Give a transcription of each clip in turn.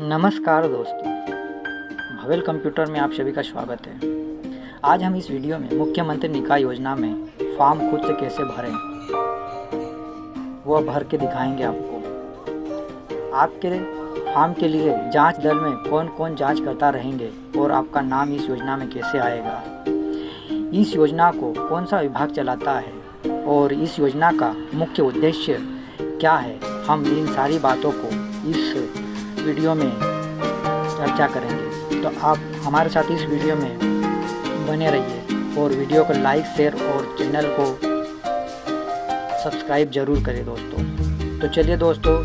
नमस्कार दोस्तों, भवेल कंप्यूटर में आप सभी का स्वागत है। आज हम इस वीडियो में मुख्यमंत्री निकाय योजना में फॉर्म खुद से कैसे भरें वह भर के दिखाएंगे आपको। आपके फॉर्म के लिए जांच दल में कौन कौन जांच करता रहेंगे और आपका नाम इस योजना में कैसे आएगा, इस योजना को कौन सा विभाग चलाता है और इस योजना का मुख्य उद्देश्य क्या है, हम इन सारी बातों को इस वीडियो में चर्चा करेंगे। तो आप हमारे साथ इस वीडियो में बने रहिए और वीडियो को लाइक, शेयर और चैनल को सब्सक्राइब जरूर करें दोस्तों। तो चलिए दोस्तों,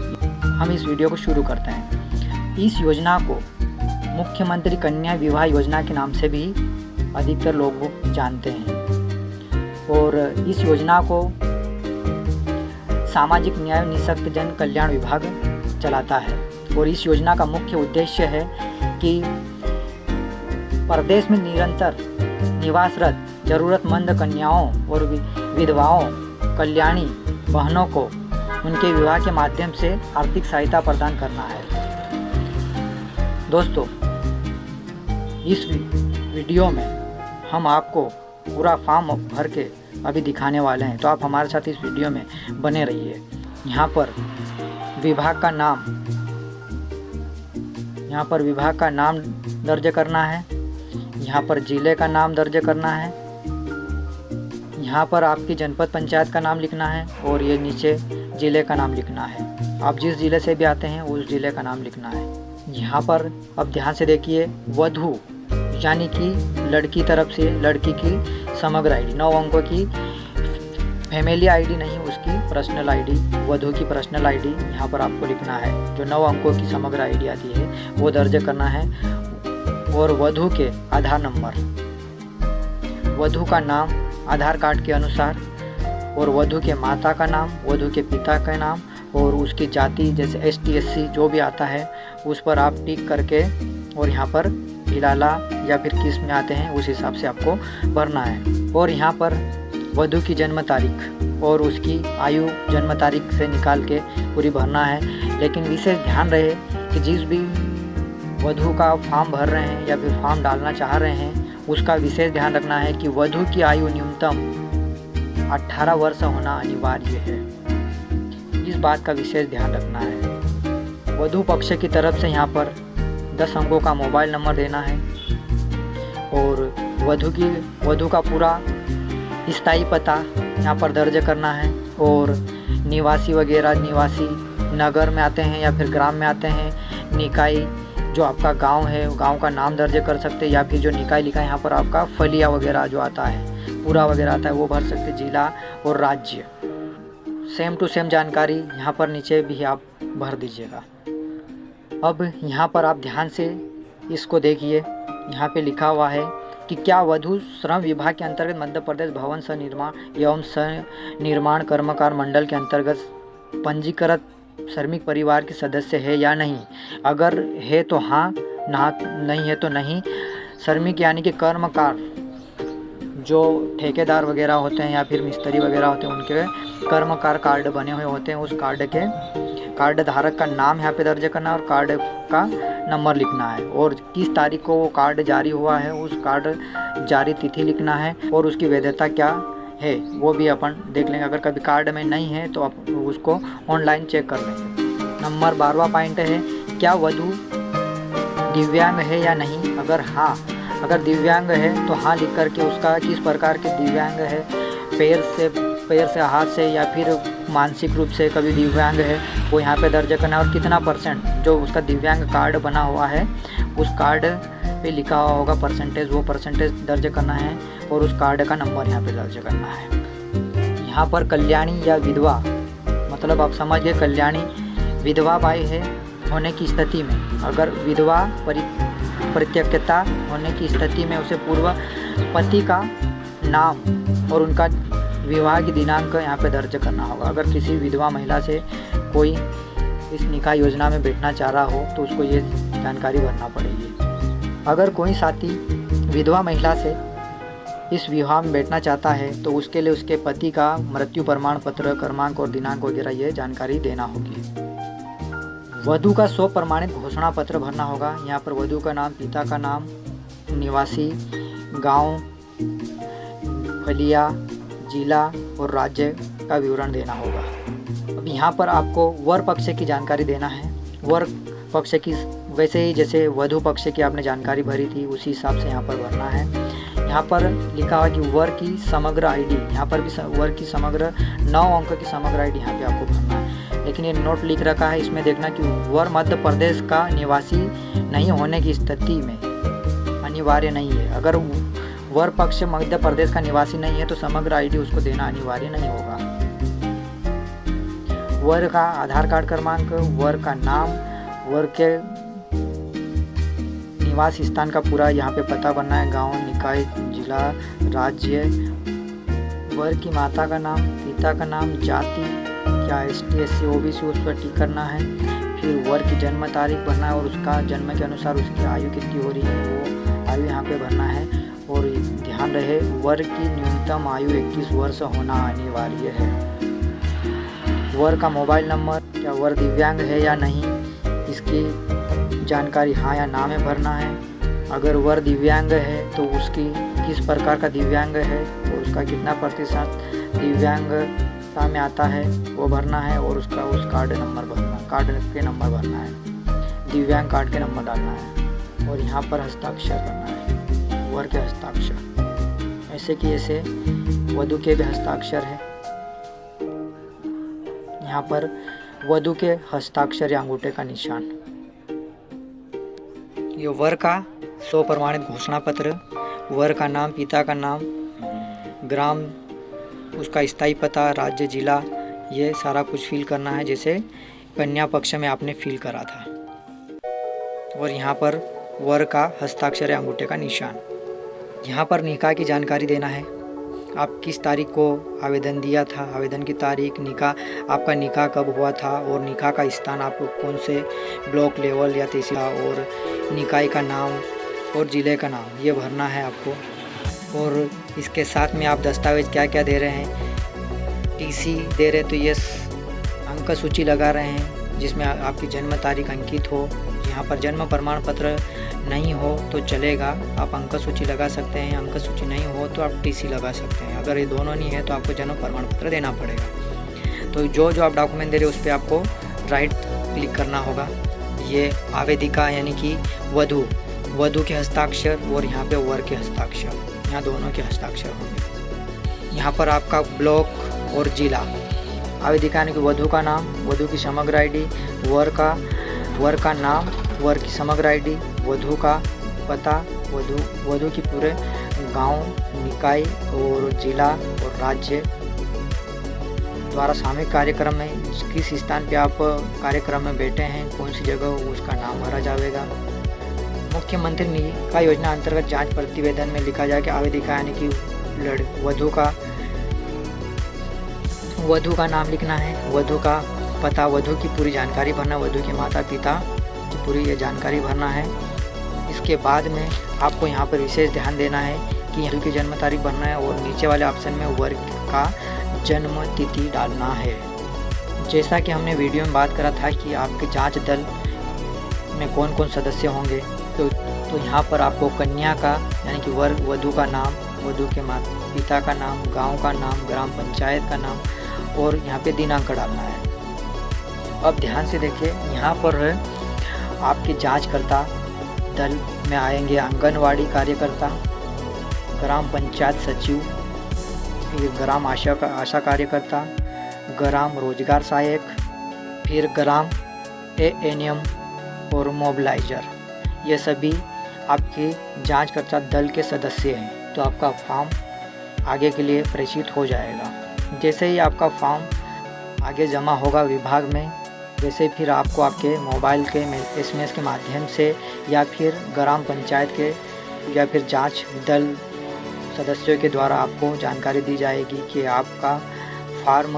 हम इस वीडियो को शुरू करते हैं। इस योजना को मुख्यमंत्री कन्या विवाह योजना के नाम से भी अधिकतर लोग जानते हैं और इस योजना को सामाजिक न्याय निःशक्त जन कल्याण विभाग चलाता है। और इस योजना का मुख्य उद्देश्य है कि प्रदेश में निरंतर निवासरत ज़रूरतमंद कन्याओं और विधवाओं, कल्याणी बहनों को उनके विवाह के माध्यम से आर्थिक सहायता प्रदान करना है। दोस्तों, इस वीडियो में हम आपको पूरा फॉर्म भर के अभी दिखाने वाले हैं, तो आप हमारे साथ इस वीडियो में बने रहिए। यहाँ पर विभाग का नाम दर्ज करना है, यहाँ पर जिले का नाम दर्ज करना है, यहाँ पर आपकी जनपद पंचायत का नाम लिखना है और ये नीचे जिले का नाम लिखना है। आप जिस जिले से भी आते हैं उस जिले का नाम लिखना है। यहाँ पर अब ध्यान से देखिए, वधू यानी कि लड़की तरफ से लड़की की समग्र आईडी, 9 अंकों की फैमिली आईडी नहीं, उसकी पर्सनल आईडी, वधू की पर्सनल आईडी यहाँ पर आपको लिखना है। जो 9 अंकों की समग्र आईडी आती है वो दर्ज करना है। और वधू के आधार नंबर, वधू का नाम आधार कार्ड के अनुसार, और वधू के माता का नाम, वधू के पिता का नाम और उसकी जाति जैसे ST SC जो भी आता है उस पर आप टिक करके और यहाँ पर हिलाला या फिर किस में आते हैं उस हिसाब से आपको भरना है। और यहाँ पर वधू की जन्म तारीख और उसकी आयु जन्म तारीख से निकाल के पूरी भरना है। लेकिन विशेष ध्यान रहे कि जिस भी वधू का फॉर्म भर रहे हैं या फिर फॉर्म डालना चाह रहे हैं उसका विशेष ध्यान रखना है कि वधू की आयु न्यूनतम 18 वर्ष होना अनिवार्य है। इस बात का विशेष ध्यान रखना है। वधू पक्ष की तरफ से यहाँ पर 10 अंकों का मोबाइल नंबर देना है और वधू का पूरा स्थायी पता यहाँ पर दर्ज करना है। और निवासी नगर में आते हैं या फिर ग्राम में आते हैं, निकाय जो आपका गांव है गांव का नाम दर्ज कर सकते हैं, या फिर जो निकाय लिखा है यहाँ पर आपका फलिया वगैरह जो आता है, पूरा वगैरह आता है वो भर सकते, जिला और राज्य। सेम टू सेम जानकारी यहाँ पर नीचे भी आप भर दीजिएगा। अब यहाँ पर आप ध्यान से इसको देखिए, यहाँ पे लिखा हुआ है कि क्या वधू श्रम विभाग के अंतर्गत मध्य प्रदेश भवन सनिर्माण एवं सनिर्माण कर्मकार मंडल के अंतर्गत पंजीकृत श्रमिक परिवार के सदस्य है या नहीं। अगर है तो हाँ, नहीं है तो नहीं। श्रमिक यानी कि कर्मकार जो ठेकेदार वगैरह होते हैं या फिर मिस्त्री वगैरह होते हैं उनके कर्मकार कार्ड बने हुए होते हैं, उस कार्ड धारक का नाम यहाँ पे दर्ज करना है और कार्ड का नंबर लिखना है और किस तारीख को वो कार्ड जारी हुआ है उस कार्ड जारी तिथि लिखना है और उसकी वैधता क्या है वो भी अपन देख लेंगे। अगर कभी कार्ड में नहीं है तो आप उसको ऑनलाइन चेक कर लेंगे। नंबर 12वां पॉइंट है, क्या वधू दिव्यांग है या नहीं। अगर दिव्यांग है तो हाँ लिख करके उसका किस प्रकार के दिव्यांग है, पैर से हाथ से या फिर मानसिक रूप से कभी दिव्यांग है वो यहाँ पे दर्ज करना है। और कितना % जो उसका दिव्यांग कार्ड बना हुआ है उस कार्ड पे लिखा हुआ होगा परसेंटेज, वो परसेंटेज दर्ज करना है और उस कार्ड का नंबर यहाँ पे दर्ज करना है। यहाँ पर कल्याणी या विधवा, मतलब आप समझ गए, कल्याणी विधवा बाई है होने की स्थिति में, अगर विधवा परित्यक्ता होने की स्थिति में उसे पूर्व पति का नाम और उनका विवाह की दिनांक यहाँ पे दर्ज करना होगा। अगर किसी विधवा महिला से कोई इस निकाय योजना में बैठना चाह रहा हो तो उसको ये जानकारी भरना पड़ेगी। अगर कोई साथी विधवा महिला से इस विवाह में बैठना चाहता है तो उसके लिए उसके पति का मृत्यु प्रमाण पत्र, क्रमांक और दिनांक वगैरह ये जानकारी देना होगी। वधु का स्वप्रमाणित घोषणा पत्र भरना होगा। यहाँ पर वधु का नाम, पिता का नाम, निवासी, गांव, फलिया, जिला और राज्य का विवरण देना होगा। अब यहाँ पर आपको वर पक्ष की जानकारी देना है। वर पक्ष की वैसे ही जैसे वधु पक्ष की आपने जानकारी भरी थी उसी हिसाब से यहाँ पर भरना है। यहाँ पर लिखा हुआ कि वर की समग्र आईडी, यहाँ पर भी वर की समग्र 9 अंक की समग्र आईडी यहाँ पे आपको भरना है। लेकिन ये नोट लिख रखा है, इसमें देखना कि वर मध्य प्रदेश का निवासी नहीं होने की स्थिति में अनिवार्य नहीं है। अगर वर पक्ष मध्य प्रदेश का निवासी नहीं है तो समग्र आईडी उसको देना अनिवार्य नहीं होगा। वर का आधार कार्ड क्रमांक, वर का नाम, वर के निवास स्थान का पूरा यहाँ पे पता बनना है, गांव, निकाय, जिला, राज्य। वर की माता का नाम, पिता का नाम, जाति क्या ST SC OBC उस पर टिक करना है। फिर वर की जन्म तारीख भरना है और उसका जन्म के अनुसार उसकी आयु कितनी हो रही है वो आयु यहाँ पे भरना है। और ध्यान रहे वर की न्यूनतम आयु 21 वर्ष होना अनिवार्य है। वर का मोबाइल नंबर, क्या वर दिव्यांग है या नहीं, इसकी जानकारी हाँ या ना में भरना है। अगर वर दिव्यांग है तो उसकी किस प्रकार का दिव्यांग है और उसका कितना प्रतिशत दिव्यांगता में आता है वो भरना है। और उसका उस कार्ड के नंबर भरना है, दिव्यांग कार्ड के नंबर डालना है। और यहाँ पर हस्ताक्षर करना है, वर के हस्ताक्षर। ऐसे कि ऐसे वधु के भी हस्ताक्षर है। यहाँ पर वधु के हस्ताक्षर या अंगूठे का निशान। ये वर का स्वप्रमाणित घोषणा पत्र, वर का नाम, पिता का नाम, ग्राम, उसका स्थायी पता, राज्य, जिला, ये सारा कुछ फिल करना है जैसे कन्या पक्ष में आपने फिल करा था। और यहाँ पर वर का हस्ताक्षर या अंगूठे का निशान। यहाँ पर निकाह की जानकारी देना है। आप किस तारीख को आवेदन दिया था, आवेदन की तारीख, निकाह, आपका निकाह कब हुआ था और निकाह का स्थान आपको कौन से ब्लॉक लेवल या तहसील, और निकाय का नाम और ज़िले का नाम ये भरना है आपको। और इसके साथ में आप दस्तावेज़ क्या क्या दे रहे हैं। TC दे रहे तो ये अंक सूची लगा रहे हैं जिसमें आपकी जन्म तारीख अंकित हो। यहाँ पर जन्म प्रमाण पत्र नहीं हो तो चलेगा, आप अंक सूची लगा सकते हैं। अंक सूची नहीं हो तो आप TC लगा सकते हैं। अगर ये दोनों नहीं है तो आपको जन्म प्रमाण पत्र देना पड़ेगा। तो जो जो आप डॉक्यूमेंट दे रहे हो उस पर आपको राइट क्लिक करना होगा। ये आवेदिका यानी कि वधु के हस्ताक्षर और यहाँ पे वर के हस्ताक्षर, यहाँ दोनों के हस्ताक्षर होंगे। यहाँ पर आपका ब्लॉक और जिला, आवेदिका यानी कि वधु का नाम, वधु की समग्र आईडी, वर का नाम, वर की समग्र आईडी, वधु का पता, वधु की पूरे गांव, निकाय और जिला और राज्य द्वारा सामूहिक कार्यक्रम में किस स्थान पे आप कार्यक्रम में बैठे हैं, कौन सी जगह, उसका नाम भरा जाएगा। मुख्यमंत्री निकाह योजना अंतर्गत जांच प्रतिवेदन में लिखा जाए कि आवेदिका यानी कि वधु का नाम लिखना है, वधु का पता, वधु की पूरी जानकारी भरना, वधु के माता पिता की पूरी ये जानकारी भरना है। इसके बाद में आपको यहाँ पर विशेष ध्यान देना है कि वधु की जन्म तारीख भरना है और नीचे वाले ऑप्शन में वर्ग का जन्म तिथि डालना है। जैसा कि हमने वीडियो में बात करा था कि आपके जांच दल में कौन कौन सदस्य होंगे, तो यहाँ पर आपको कन्या का यानी कि वधु का नाम, वधु के पिता का नाम, गांव का नाम, ग्राम पंचायत का नाम और यहाँ पे दिनांक डालना है। अब ध्यान से देखिए, यहाँ पर आपके जांचकर्ता दल में आएंगे आंगनवाड़ी कार्यकर्ता, ग्राम पंचायत सचिव, फिर ग्राम आशा कार्यकर्ता, ग्राम रोजगार सहायक, फिर ग्राम ANM और मोबिलाइजर, ये सभी आपके जांचकर्ता दल के सदस्य हैं। तो आपका फॉर्म आगे के लिए प्रेषित हो जाएगा। जैसे ही आपका फॉर्म आगे जमा होगा विभाग में, वैसे फिर आपको आपके मोबाइल के SMS के माध्यम से या फिर ग्राम पंचायत के या फिर जांच दल सदस्यों के द्वारा आपको जानकारी दी जाएगी कि आपका फार्म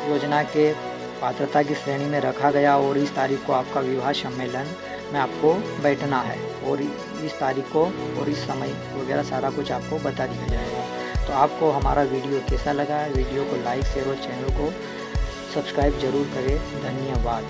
योजना के पात्रता की श्रेणी में रखा गया और इस तारीख को आपका विवाह सम्मेलन में आपको बैठना है और इस तारीख को और इस समय वगैरह सारा कुछ आपको बता दिया जाएगा। तो आपको हमारा वीडियो कैसा लगा, वीडियो को लाइक शेयर और चैनल को सब्सक्राइब जरूर करें। धन्यवाद।